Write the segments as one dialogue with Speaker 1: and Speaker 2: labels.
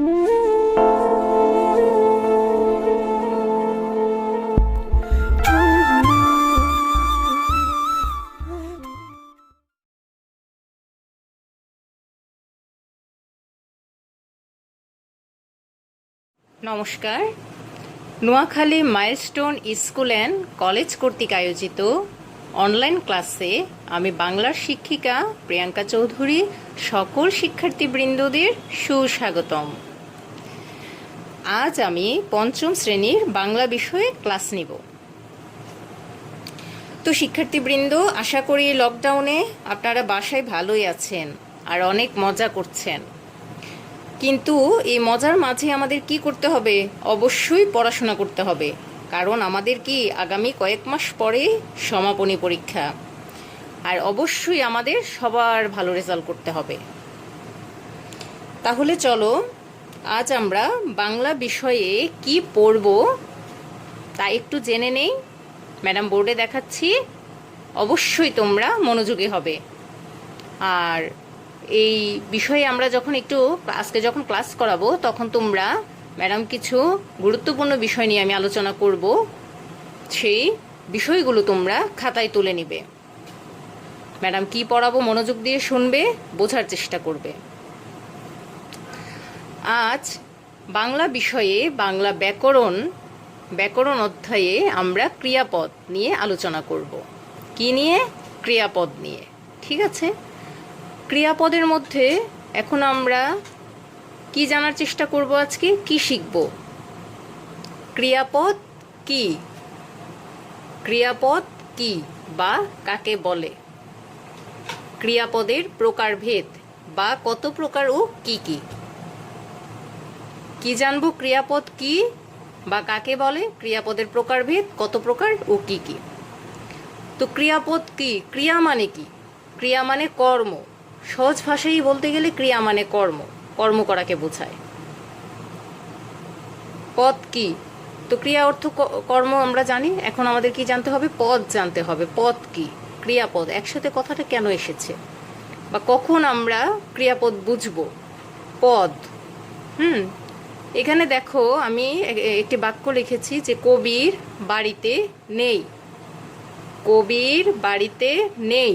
Speaker 1: নমস্কার। Noakhali milestone school and college কর্তৃক আয়োজিত অনলাইন ক্লাসে আমি বাংলার শিক্ষিকা প্রিয়াঙ্কা চৌধুরী সকল শিক্ষার্থীবৃন্দদের সুস্বাগতম। আজ আমি পঞ্চম শ্রেণীর বাংলা বিষয়ে ক্লাস নিব। তো শিক্ষার্থীবৃন্দ, আশা করি লকডাউনে আপনারা বাসায় ভালোই আছেন আর অনেক মজা করছেন। কিন্তু এই মজার মাঝে আমাদের কি করতে হবে? অবশ্যই পড়াশোনা করতে হবে, কারণ আমাদের কি আগামী কয়েক মাস পরে সমাপনী পরীক্ষা, আর অবশ্যই আমাদের সবার ভালো রেজাল্ট করতে হবে। তাহলে চলো আজ আমরা বাংলা বিষয়ে কি পড়ব তা একটু জেনে নেই। ম্যাডাম বোর্ডে দেখাচ্ছি, অবশ্যই তোমরা মনোযোগী হবে। আর এই বিষয়ে আমরা যখন আজকে যখন ক্লাস করাবো, তখন তোমরা ম্যাডাম কিছু গুরুত্বপূর্ণ বিষয় নিয়ে আমি আলোচনা করব, সেই বিষয়গুলো তোমরা খাতায় তুলে নিবে। ম্যাডাম কি পড়াবো মনোযোগ দিয়ে শুনবে, বোঝার চেষ্টা করবে। আজ বাংলা বিষয়ে বাংলা ব্যাকরণ অধ্যায়ে আমরা ক্রিয়াপদ নিয়ে আলোচনা করব। কি নিয়ে? ক্রিয়াপদ নিয়ে। ঠিক আছে। ক্রিয়াপদের মধ্যে এখন আমরা কি জানার চেষ্টা করব? আজকে কি শিখব? ক্রিয়াপদ কি, ক্রিয়াপদ কি বা কাকে বলে, ক্রিয়াপদের প্রকারভেদ বা কত প্রকার ও কি কি। কি জানবো? ক্রিয়াপদ কি বা কাকে বলে, ক্রিয়াপদের প্রকারভেদ, কত প্রকার ও কি কি। তো ক্রিয়াপদ কি? ক্রিয়া মানে কি? ক্রিয়া মানে কর্ম। সহজ ভাষায় বলতে গেলে ক্রিয়া মানে কর্ম করাকে বোঝায়। পদ কি? তো ক্রিয়া অর্থ কর্ম আমরা জানি, এখন আমাদের কি জানতে হবে? পদ জানতে হবে। পদ কি? ক্রিয়াপদ। একসাথে কথাটা কেন এসেছে বা কখন আমরা ক্রিয়াপদ বুঝবো? পদ। এখানে দেখো, আমি একটি বাক্য লিখেছি যে কবির বাড়িতে নেই। কবির বাড়িতে নেই।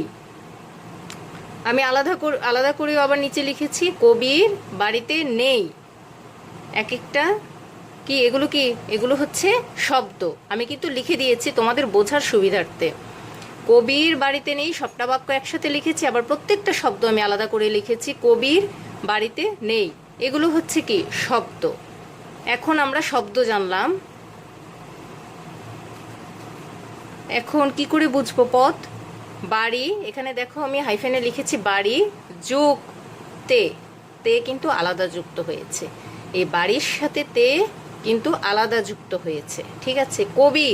Speaker 1: আমি আলাদা করেও আবার নিচে লিখেছি কবির বাড়িতে নেই। এক একটা কি এগুলো? কি এগুলো? হচ্ছে শব্দ। আমি কিন্তু লিখে দিয়েছি তোমাদের বোঝার সুবিধার্থে। কবির বাড়িতে নেই সবটা বাক্য একসাথে লিখেছি, আবার প্রত্যেকটা শব্দ আমি আলাদা করে লিখেছি। কবির বাড়িতে নেই, এগুলো হচ্ছে কি শব্দ। এখন আমরা শব্দ জানলাম, এখন কি করে বুঝবো পদ? বাড়ি, এখানে দেখো আমি হাইফেনে লিখেছি বাড়ি যোগ তে। তে কিন্তু আলাদা যুক্ত হয়েছে, এই বাড়ির সাথে তে কিন্তু আলাদা যুক্ত হয়েছে। ঠিক আছে। কবি,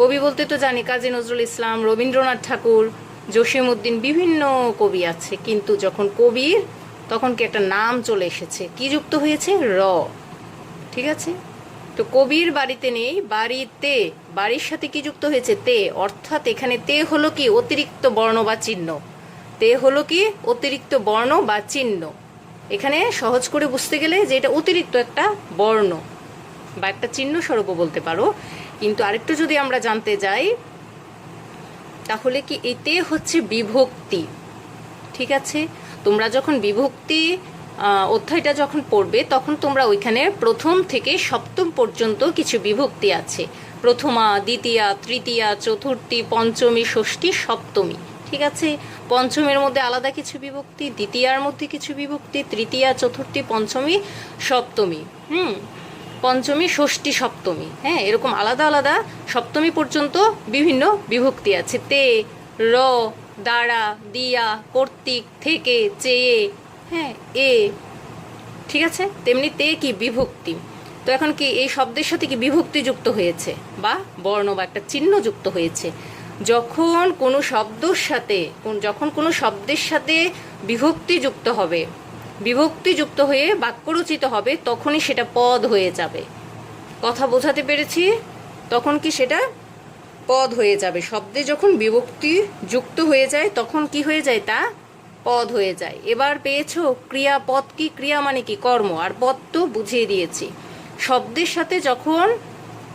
Speaker 1: কবি বলতে তো জানি কাজী নজরুল ইসলাম, রবীন্দ্রনাথ ঠাকুর, জসিমউদ্দিন, বিভিন্ন কবি আছে, কিন্তু যখন কবির তখন কি একটা নাম চলে এসেছে, কি যুক্ত হয়েছে? র। ঠিক আছে। তো কবির বাড়িতে নেই, বাড়িতে, বাড়ির সাথে কি যুক্ত হয়েছে? তে। অর্থাৎ এখানে তে হলো কি অতিরিক্ত বর্ণ বা চিহ্ন। তে হলো কি অতিরিক্ত বর্ণ বা চিহ্ন। এখানে সহজ করে বুঝতে গেলে যে এটা অতিরিক্ত একটা বর্ণ বা একটা চিহ্ন স্বরূপও বলতে পারো। কিন্তু আরেকটু যদি আমরা জানতে যাই, তাহলে কি এই তে হচ্ছে বিভক্তি। ঠিক আছে। তোমরা যখন বিভক্তি অধ্যায়টা যখন পড়বে, তখন তোমরা ওইখানে প্রথম থেকে সপ্তম পর্যন্ত কিছু বিভক্তি আছে। প্রথমা, দ্বিতীয়া, তৃতীয়া, চতুর্থী, পঞ্চমী, ষষ্ঠী, সপ্তমী। ঠিক আছে। পঞ্চমের মধ্যে আলাদা কিছু বিভক্তি, দ্বিতীয়ার মধ্যে কিছু বিভক্তি, তৃতীয়া, চতুর্থী, পঞ্চমী, সপ্তমী, পঞ্চমী, ষষ্ঠী, সপ্তমী। হ্যাঁ, এরকম আলাদা আলাদা সপ্তমী পর্যন্ত বিভিন্ন বিভক্তি আছে। তে, র, দ্বারা, দিয়া, কর্তৃক, থেকে, চেয়ে, হ্যাঁ, এ। ঠিক আছে। তেমনি তে কি বিভক্তি। তো এখন কি এই শব্দের সাথে কি বিভক্তি যুক্ত হয়েছে বা বর্ণ বা একটা চিহ্ন যুক্ত হয়েছে। যখন কোনো শব্দের সাথে বিভক্তি যুক্ত হবে, বিভক্তি যুক্ত হয়ে বাক্য রচিত হবে, তখনই সেটা পদ হয়ে যাবে। কথা বোঝাতে পেরেছি? তখন কি সেটা পদ হয়ে যাবে। শব্দে যখন বিভক্তি যুক্ত হয়ে যায় তখন কি হয়ে যায়? তা পদ হয়ে যায়। এবার পেয়েছো ক্রিয়াপদ কি? ক্রিয়া মানে কি? কর্ম। আর পদ তো বুঝিয়ে দিয়েছি। শব্দের সাথে যখন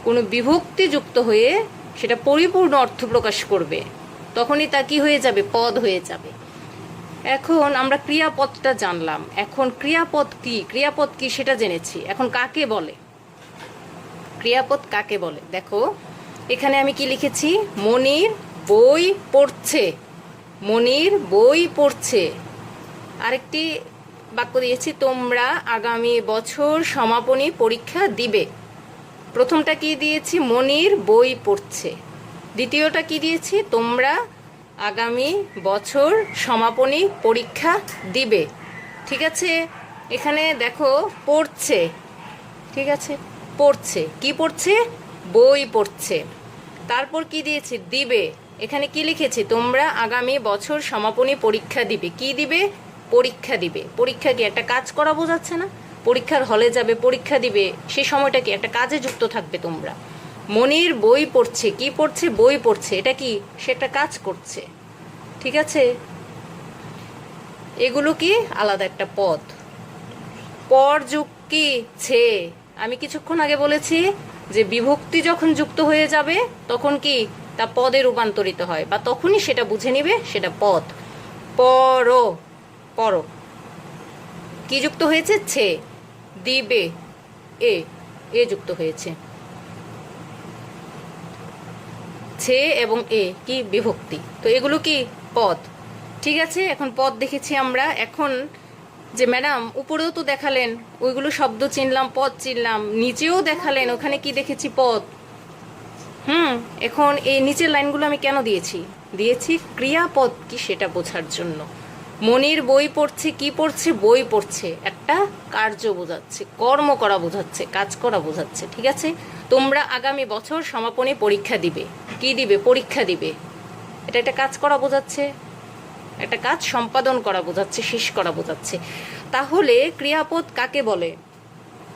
Speaker 1: কোনো বিভক্তি যুক্ত হয়ে সেটা পরিপূর্ণ অর্থ প্রকাশ করবে তখনই তা কি হয়ে যাবে? পদ হয়ে যাবে। এখন আমরা ক্রিয়াপদটা জানলাম, এখন ক্রিয়াপদ কি? ক্রিয়াপদ কি সেটা জেনেছি, এখন কাকে বলে? ক্রিয়াপদ কাকে বলে? দেখো এখানে আমি কি লিখেছি? মনির বই পড়ছে। মনির বই পড়ছে। আরেকটি বাক্য দিয়েছি, তোমরা আগামী বছর সমাপনী পরীক্ষা দিবে। প্রথমটা কি দিয়েছি? মনির বই পড়ছে। দ্বিতীয়টা কি দিয়েছি? তোমরা আগামী বছর সমাপনী পরীক্ষা দিবে। ঠিক আছে, এখানে দেখো পড়ছে, ঠিক আছে, পড়ছে। কি পড়ছে? বই পড়ছে। তারপর কি দিয়েছি? দিবে। এখানে কি লিখেছি? তোমরা আগামী বছর সমাপনী পরীক্ষা দিবে। কি দিবে? পরীক্ষা দিবে। পরীক্ষা কি? একটা কাজ করা বোঝাচ্ছে না? পরীক্ষার হলে যাবে, পরীক্ষা দিবে, সেই সময়টা কি? একটা কাজে যুক্ত থাকবে তোমরা। মনির বই পড়ছে। কি পড়ছে? বই পড়ছে। এটা কি? সে একটা কাজ করছে। ঠিক আছে, এগুলো কি? আলাদা একটা পদ। পর যুগ কি? ছে। আমি কিছুক্ষণ আগে বলেছি যে বিভক্তি যখন যুক্ত হয়ে যাবে তখন কি? তা পদে রূপান্তরিত হয়, বা তখনই সেটা বুঝে নিবে সেটা পদ। পর, পর কি যুক্ত হয়েছে? ছে। দিবে, এ, এ যুক্ত হয়েছে। ছে এবং এ কি? বিভক্তি। তো এগুলো কি? পদ। ঠিক আছে, এখন পদ দেখেছি আমরা। এখন যে ম্যাডাম উপরেও তো দেখালেন, ওইগুলো শব্দ চিনলাম, পদ চিনলাম, নিচেও দেখালেন, ওখানে কি দেখেছি? পদ। এখন এই নিচের লাইনগুলো আমি কেন দিয়েছি? দিয়েছি ক্রিয়াপদ কি সেটা বোঝার জন্য। মনির বই পড়ছে। কি পড়ছে? বই পড়ছে। একটা কার্য বোঝাচ্ছে, কর্ম করা বোঝাচ্ছে, কাজ করা বোঝাচ্ছে। ঠিক আছে, তোমরা আগামী বছর সমাপনী পরীক্ষা দিবে। কি দিবে? পরীক্ষা দিবে। এটা একটা কাজ করা বোঝাচ্ছে, একটা কাজ সম্পাদন করা বোঝাচ্ছে, শেষ করা বোঝাচ্ছে। তাহলে ক্রিয়াপদ কাকে বলে?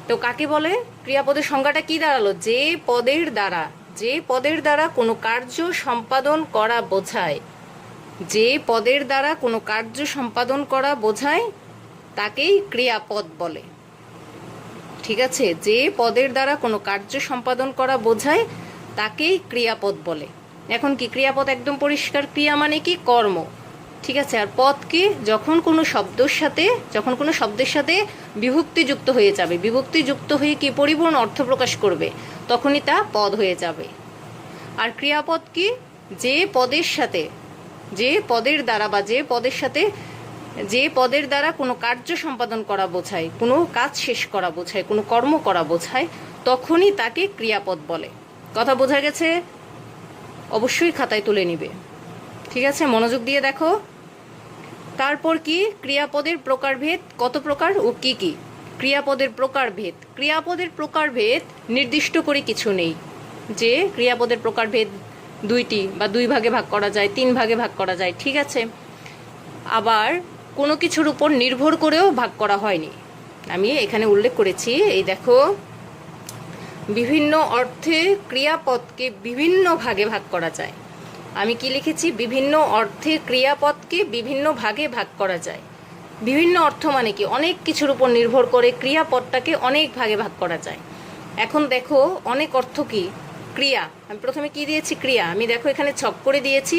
Speaker 1: তো কাকে বলে? ক্রিয়াপদের সংজ্ঞাটা কি দাঁড়ালো? যে পদের দ্বারা, যে পদের দ্বারা কোনো কার্য সম্পাদন করা বোঝায়, যে পদের দ্বারা কোনো কার্য সম্পাদন করা বোঝায় তাকেই ক্রিয়াপদ বলে। ঠিক আছে, যে পদের দ্বারা কোনো কার্য সম্পাদন করা বোঝায় তাকেই ক্রিয়াপদ বলে। এখন কি? ক্রিয়াপদ একদম পরিষ্কার। ক্রিয়া মানে কি? কর্ম। ঠিক আছে, আর পদ কি? যখন কোনো শব্দের সাথে, যখন কোনো শব্দের সাথে বিভক্তি যুক্ত হয়ে যাবে, বিভক্তি যুক্ত হয়ে কি? পরিপূর্ণ অর্থ প্রকাশ করবে, তখনই তা পদ হয়ে যাবে। আর ক্রিয়াপদ কি? যে পদের সাথে, যে পদের দ্বারা বা যে পদের সাথে, যে পদের দ্বারা কোনো কার্য সম্পাদন করা বোঝায়, কোনো কাজ শেষ করা বোঝায়, কোনো কর্ম করা বোঝায়, তখনই তাকে ক্রিয়াপদ বলে। কথা বোঝা গেছে? অবশ্যই খাতায় তুলে নিবে। ঠিক আছে, মনোযোগ দিয়ে দেখো। তারপর কি? ক্রিয়াপদের প্রকারভেদ কত প্রকার ও কি কি? ক্রিয়াপদের প্রকারভেদ, ক্রিয়াপদের প্রকারভেদ নির্দিষ্ট করে কিছু নেই যে ক্রিয়াপদের প্রকারভেদ দুইটি বা দুই ভাগে ভাগ করা যায়, তিন ভাগে ভাগ করা যায়। ঠিক আছে, আবার কোনো কিছুর উপর নির্ভর করেও ভাগ করা হয়নি। আমি এখানে উল্লেখ করেছি, এই দেখো, বিভিন্ন অর্থে ক্রিয়াপদকে বিভিন্ন ভাগে ভাগ করা যায়। আমি কি লিখেছি? বিভিন্ন অর্থে ক্রিয়াপদকে বিভিন্ন ভাগে ভাগ করা যায়। বিভিন্ন অর্থ মানে কি? অনেক কিছুর উপর নির্ভর করে ক্রিয়াপদটাকে অনেক ভাগে ভাগ করা যায়। এখন দেখো অনেক অর্থ কি? ক্রিয়া। আমি প্রথমে কি দিয়েছি? ক্রিয়া। আমি দেখো এখানে ছক করে দিয়েছি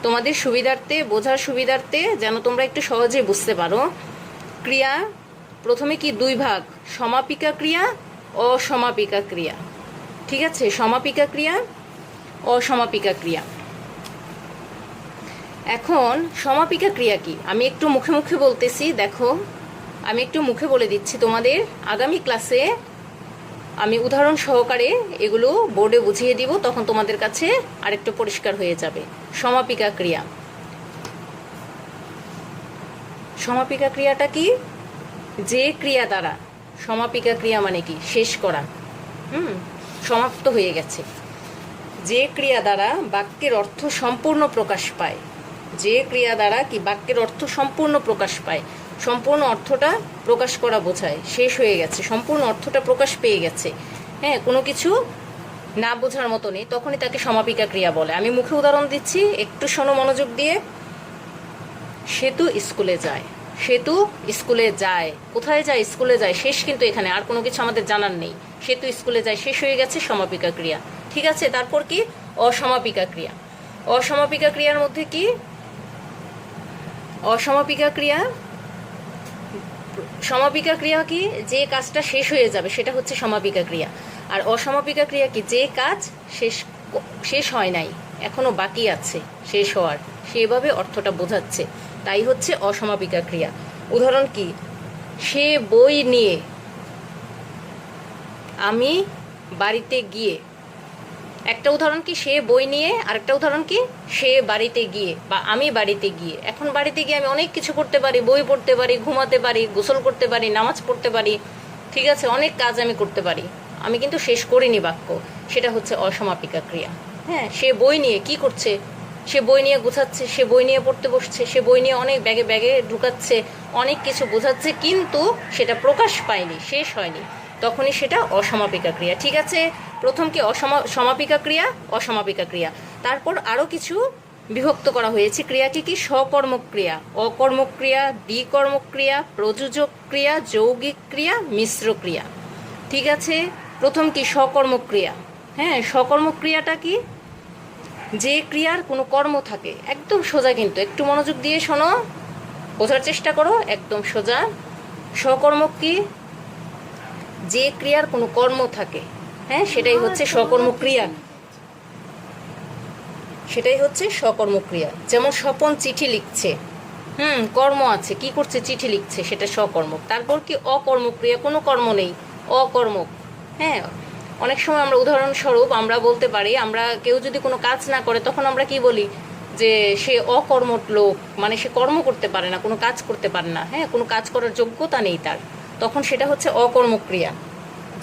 Speaker 1: তোমাদের সুবিধার্থে, বোঝার সুবিধার্থে, যেন তোমরা একটু সহজে বুঝতে পারো। ক্রিয়া প্রথমে কি? দুই ভাগ, সমাপিকা ক্রিয়া, অসমাপিকা ক্রিয়া। ঠিক আছে, সমাপিকা ক্রিয়া, অসমাপিকা ক্রিয়া। এখন সমাপিকা ক্রিয়া কি? আমি একটু মুখে মুখে বলতেছি, দেখো আমি একটু মুখে বলে দিচ্ছি তোমাদের। আগামী ক্লাসে আমি উদাহরণ সহকারে এগুলো বোর্ডে বুঝিয়ে দিব, তখন তোমাদের কাছে আরেকটু পরিষ্কার হয়ে যাবে। সমাপিকা ক্রিয়া, সমাপিকা ক্রিয়াটা কি? যে ক্রিয়া দ্বারা, সমাপিকা ক্রিয়া মানে কি? শেষ করা, সমাপ্ত হয়ে গেছে। যে ক্রিয়া দ্বারা বাক্যের অর্থ সম্পূর্ণ প্রকাশ পায়, যে ক্রিয়া দ্বারা কি বাক্যের অর্থ সম্পূর্ণ প্রকাশ পায়, সম্পূর্ণ অর্থটা প্রকাশ করা বোঝায়, শেষ হয়ে গেছে, সম্পূর্ণ অর্থটা প্রকাশ পেয়ে গেছে, হ্যাঁ, কোনো কিছু না বোঝার মতো নেই, তখনই তাকে সমাপিকা ক্রিয়া বলে। আমি মুখে উদাহরণ দিচ্ছি, একটু শোনো মনোযোগ দিয়ে। সেতু স্কুলে যায়, সেতু স্কুলে যায়, কোথায় যায়? স্কুলে যায়, শেষ কিন্তু এখানে আর কোনো কিছু আমাদের জানার নেই। সেতু স্কুলে যায় শেষ হয়ে গেছে সমাপিকা ক্রিয়া। ঠিক আছে, তারপর কি? অসমাপিকা ক্রিয়া। অসমাপিকা ক্রিয়ার মধ্যে কি? অসমাপিকা ক্রিয়া, সমাপিকা ক্রিয়া কি? যে কাজটা শেষ হয়ে যাবে সেটা হচ্ছে সমাপিকা ক্রিয়া। আর অসমাপিকা ক্রিয়া কি? যে কাজ শেষ শেষ হয় নাই, এখনো বাকি আছে শেষ হওয়ার, সেভাবে অর্থটা বোঝাচ্ছে, তাই হচ্ছে অসমাপিকা ক্রিয়া। উদাহরণ কি? সে বই নিয়ে আমি বাড়িতে গিয়ে। একটা উদাহরণ কি? সে বই নিয়ে, আরেকটা উদাহরণ কি? সে বাড়িতে গিয়ে বা আমি বাড়িতে গিয়ে। এখন বাড়িতে গিয়ে আমি অনেক কিছু করতে পারি, বই পড়তে পারি, ঘুমাতে পারি, গোসল করতে পারি, নামাজ পড়তে পারি, ঠিক আছে, অনেক কাজ আমি করতে পারি, আমি কিন্তু শেষ করিনি বাক্য, সেটা হচ্ছে অসমাপিকা ক্রিয়া। হ্যাঁ, সে বই নিয়ে কি করছে? সে বই নিয়ে গুছাচ্ছে, সে বই নিয়ে পড়তে বসছে, সে বই নিয়ে অনেক ব্যাগে ব্যাগে ঢুকাচ্ছে, অনেক কিছু বোঝাচ্ছে, কিন্তু সেটা প্রকাশ পায়নি, শেষ হয়নি, তখনই সেটা অসমাপিকা ক্রিয়া। ঠিক আছে, প্রথম কি? সমাপিকা ক্রিয়া, অসমাপিকা ক্রিয়া। তারপর আরও কিছু বিভক্ত করা হয়েছে ক্রিয়াকে, কি? সকর্মক ক্রিয়া, অকর্মক ক্রিয়া, দ্বিকর্মক ক্রিয়া, প্রযোজক ক্রিয়া, যৌগিক ক্রিয়া, মিশ্র ক্রিয়া। ঠিক আছে, প্রথম কি? সকর্মক ক্রিয়া। হ্যাঁ, সকর্মক ক্রিয়াটা কি? যে ক্রিয়ার কোনো কর্ম থাকে, একদম সোজা, কিন্তু একটু মনোযোগ দিয়ে শোনো, বোঝার চেষ্টা করো, একদম সোজা। সকর্মক কি? যে ক্রিয়ার কোনো কর্ম থাকে, হ্যাঁ, সেটাই হচ্ছে সকর্মক ক্রিয়া, সেটাই হচ্ছে সকর্মক ক্রিয়া। যেমন স্বপন চিঠি লিখছে, কর্ম আছে, কি করছে? চিঠি লিখছে, সেটা সকর্মক। তারপর কি? অকর্মক ক্রিয়া, কোনো কর্ম নেই, অকর্মক। হ্যাঁ, অনেক সময় আমরা উদাহরণস্বরূপ আমরা বলতে পারি, আমরা কেউ যদি কোনো কাজ না করে তখন আমরা কি বলি? যে সে অকর্মঠ লোক, মানে সে কর্ম করতে পারে না, কোনো কাজ করতে পারে না, হ্যাঁ, কোনো কাজ করার যোগ্যতা নেই তার, তখন সেটা হচ্ছে অকর্মক ক্রিয়া।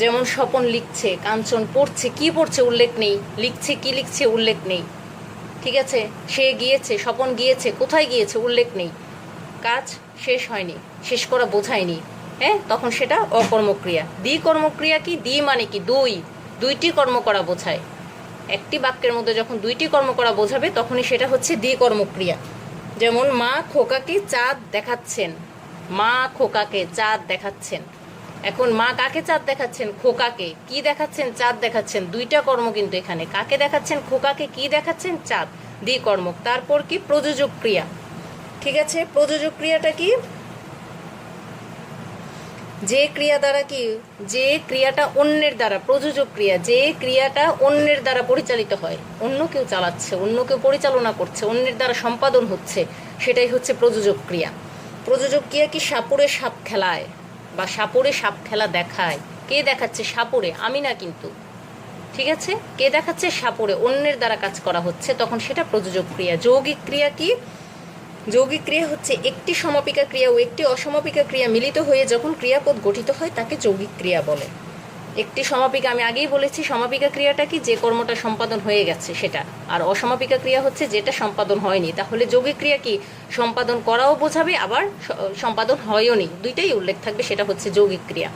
Speaker 1: যেমন স্বপন লিখছে, কাঞ্চন পড়ছে, কি পড়ছে? উল্লেখ নেই, লিখছে, কি লিখছে? উল্লেখ নেই। ঠিক আছে, সে গিয়েছে, স্বপন গিয়েছে, কোথায় গিয়েছে? উল্লেখ নেই, কাজ শেষ হয়নি, শেষ করা বোঝায়নি, হ্যাঁ, তখন সেটা অকর্মক্রিয়া। দ্বিকর্মক্রিয়া কি? দ্বি মানে কি? দুইটি কর্ম করা বোঝায়। একটি বাক্যের মধ্যে যখন দুইটি কর্ম করা বোঝাবে তখনই সেটা হচ্ছে দ্বিকর্মক্রিয়া। যেমন মা খোকাকে চাঁদ দেখাচ্ছেন, মা খোকাকে চাঁদ দেখাচ্ছেন। এখন মা কাকে চাঁদ দেখাচ্ছেন? খোকাকে। কি দেখাচ্ছেন? চাঁদ দেখাচ্ছেন। দুইটা কর্ম কিন্তু এখানে, কাকে দেখাচ্ছেন? খোকাকে। কি দেখাচ্ছেন? চাঁদ। দ্বিকর্মক। তারপর কি? প্রযোজক ক্রিয়া। ঠিক আছে, প্রযোজক ক্রিয়াটা কি? যে ক্রিয়া দ্বারা কি? যে ক্রিয়াটা অন্যের দ্বারা, প্রযোজক ক্রিয়া, যে ক্রিয়াটা অন্যের দ্বারা পরিচালিত হয়, অন্য কেউ চালাচ্ছে, অন্য কেউ পরিচালনা করছে, অন্যের দ্বারা সম্পাদন হচ্ছে, সেটাই হচ্ছে প্রযোজক ক্রিয়া। প্রযোজক ক্রিয়া কি? সাপুড়ে সাপ খেলায় বা সাপুড়ে সাপ খেলা দেখায়। কে দেখাচ্ছে? সাপুড়ে, আমি না কিন্তু। ঠিক আছে, কে দেখাচ্ছে? সাপুড়ে, অন্যের দ্বারা কাজ করা হচ্ছে, তখন সেটা প্রযোজক ক্রিয়া। যৌগিক ক্রিয়া কি? যৌগিক ক্রিয়া হচ্ছে একটি সমাপিকা ক্রিয়া ও একটি অসমাপিকা ক্রিয়া মিলিত হয়ে যখন ক্রিয়াপদ গঠিত হয় তাকে যৌগিক ক্রিয়া বলে। একটি সমাপিকা, আমি আগেই বলেছি, সমাপিকা ক্রিয়াটা কি? যে কর্মটা সম্পাদন হয়ে গেছে সেটা, আর অসমাপিকা ক্রিয়া হচ্ছে যেটা সম্পাদন হয়নি। তাহলে যৌগিক ক্রিয়া কি? সম্পাদন করাও বোঝাবে, আবার সম্পাদন হয়ও নি, দুইটাই উল্লেখ থাকবে, সেটা হচ্ছে যৌগিক ক্রিয়া।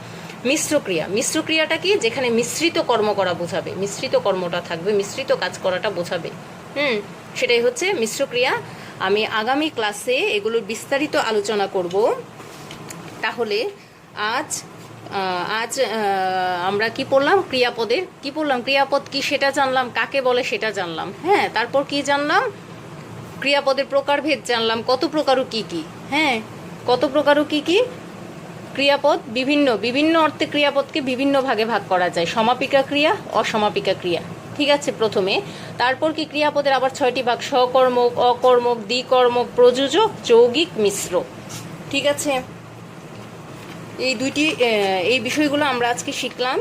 Speaker 1: মিশ্র ক্রিয়া। মিশ্র ক্রিয়াটা কি? যেখানে মিশ্রিত কর্ম করা বোঝাবে, মিশ্রিত কর্মটা থাকবে, মিশ্রিত কাজ করাটা বোঝাবে, সেটাই হচ্ছে মিশ্র ক্রিয়া। আমি আগামী ক্লাসে এগুলোর বিস্তারিত আলোচনা করব। তাহলে আজ আমরা কি পড়লাম? ক্রিয়াপদের কি পড়লাম? ক্রিয়াপদ কি সেটা জানলাম, কাকে বলে সেটা জানলাম, হ্যাঁ, তারপর কি জানলাম? ক্রিয়াপদের প্রকারভেদ জানলাম, কত প্রকার ও কি কি, হ্যাঁ, কত প্রকার ও কি কি ক্রিয়াপদ। বিভিন্ন বিভিন্ন অর্থে ক্রিয়াপদকে বিভিন্ন ভাগে ভাগ করা যায়, সমাপিকা ক্রিয়া, অসমাপিকা ক্রিয়া। ঠিক আছে, প্রথমে। তারপর কি? ক্রিয়াপদের আবার 6টি ভাগ: সকর্মক, অকর্মক, দ্বিকর্মক, প্রযোজক, যৌগিক, মিশ্র। ঠিক আছে, এই বিষয়গুলো আমরা আজকে শিখলাম,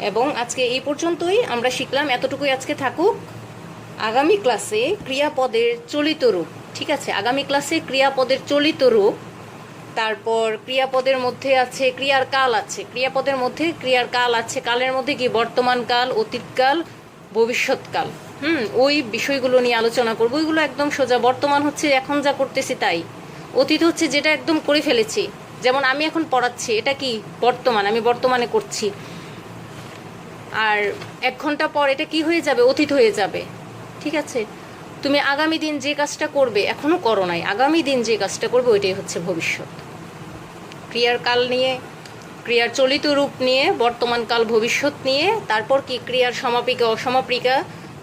Speaker 1: এবং আজকে এই পর্যন্তই আমরা শিখলাম, এতটুকুই আজকে থাকুক। আগামী ক্লাসে ক্রিয়াপদের চলিত রূপ, ঠিক আছে, আগামী ক্লাসে ক্রিয়াপদের চলিত রূপ, তারপর ক্রিয়াপদের মধ্যে আছে ক্রিয়ার কাল আছে, ক্রিয়াপদের মধ্যে ক্রিয়ার কাল আছে, কালের মধ্যে কি? বর্তমান কাল, অতীতকাল, ভবিষ্যৎকাল, ওই বিষয়গুলো নিয়ে আলোচনা করবো। ওইগুলো একদম সোজা। বর্তমান হচ্ছে এখন যা করতেছি তাই, অতীত হচ্ছে যেটা একদম করে ফেলেছি, যেমন আমি এখন পড়াচ্ছি, এটা কি? বর্তমান, আমি বর্তমানে করছি, আর 1 ঘন্টা পর এটা কি হয়ে যাবে? অতীত হয়ে যাবে। ঠিক আছে, তুমি আগামী দিন যে কাজটা করবে, এখনো করো নাই, আগামী দিন যে কাজটা করবে ওইটাই হচ্ছে ভবিষ্যৎ। ক্রিয়ার কাল নিয়ে, ক্রিয়ার চলিত রূপ নিয়ে, বর্তমান কাল ভবিষ্যৎ নিয়ে, তারপর কি ক্রিয়ার সমাপিকা অসমাপিকা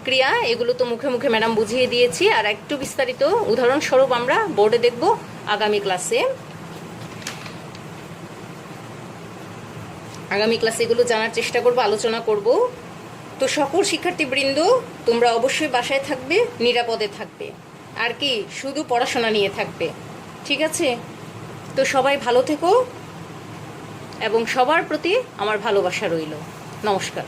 Speaker 1: ক্রিয়া, এগুলো তো মুখে মুখে ম্যাডাম বুঝিয়ে দিয়েছি। আর একটু বিস্তারিত উদাহরণস্বরূপ আমরা বোর্ডে দেখব আগামী ক্লাসে। আগামী ক্লাসে এগুলো জানার চেষ্টা করব, আলোচনা করব। তো সকল শিক্ষার্থীবৃন্দ, তোমরা অবশ্যই বাসায় থাকবে, নিরাপদে থাকবে, আর কি শুধু পড়াশোনা নিয়ে থাকবে, ঠিক আছে? তো সবাই ভালো থেকো এবং সবার প্রতি আমার ভালোবাসা রইল। নমস্কার।